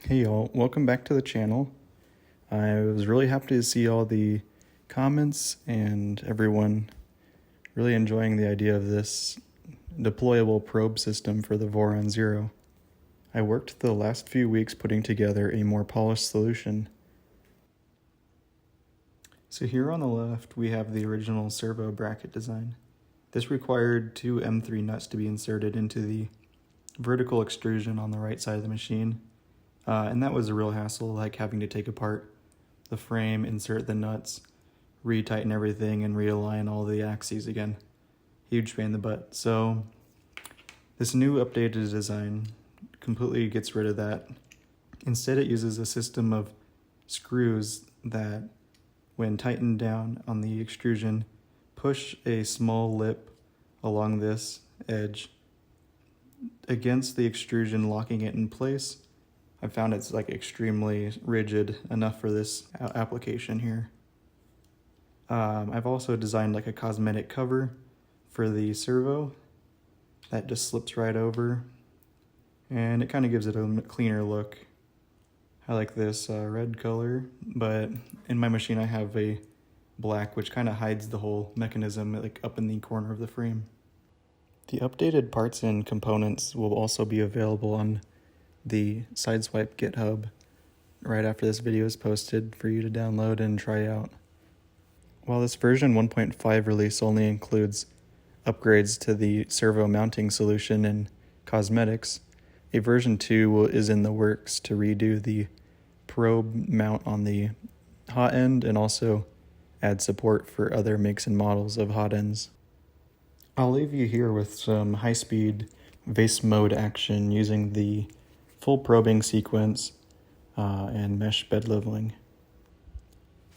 Hey y'all, welcome back to the channel. I was really happy to see all the comments and everyone really enjoying the idea of this deployable probe system for the Voron Zero. I worked the last few weeks putting together a more polished solution. So here on the left we have the original servo bracket design. This required two M3 nuts to be inserted into the vertical extrusion on the right side of the machine. And that was a real hassle, like having to take apart the frame, insert the nuts, retighten everything, and realign all the axes again. Huge pain in the butt. So this new updated design completely gets rid of that. Instead, it uses a system of screws that, when tightened down on the extrusion, push a small lip along this edge against the extrusion, locking it in place. I found it's like extremely rigid enough for this application here. I've also designed like a cosmetic cover for the servo that just slips right over, and it kind of gives it a cleaner look. I like this red color, but in my machine I have a black, which kind of hides the whole mechanism like up in the corner of the frame. The updated parts and components will also be available on the Sideswipe GitHub right after this video is posted for you to download and try out. While this version 1.5 release only includes upgrades to the servo mounting solution and cosmetics, a version 2 is in the works to redo the probe mount on the hot end and also add support for other makes and models of hot ends. I'll leave you here with some high-speed vase mode action using the full probing sequence and mesh bed leveling.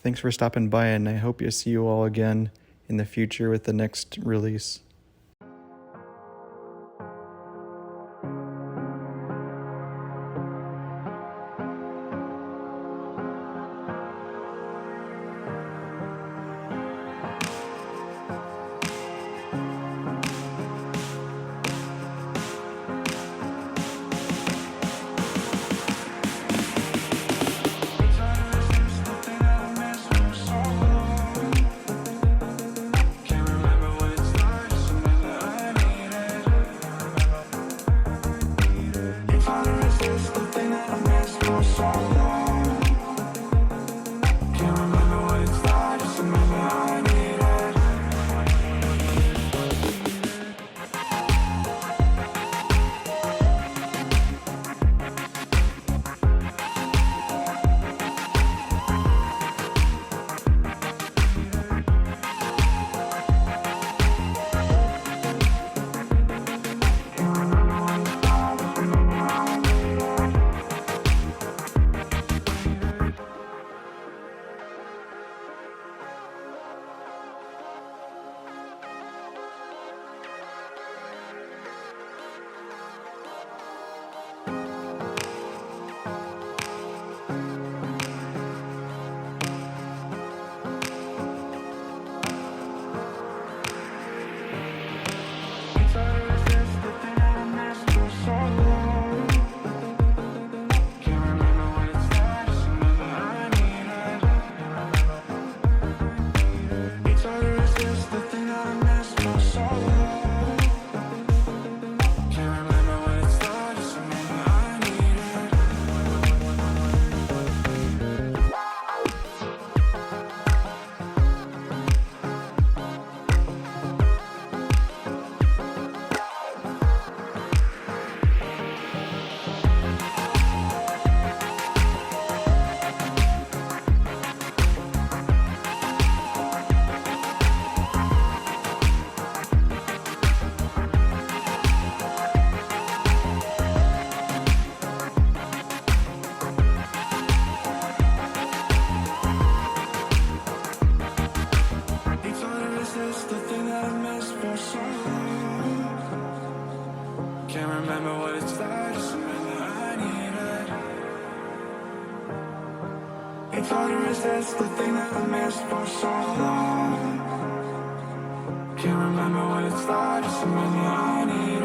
Thanks for stopping by, and I hope to see you all again in the future with the next release. Can't remember what it's like, just remember I need it. It's hard to resist the thing that I missed for so long. Can't remember what it's like, just remember I need it.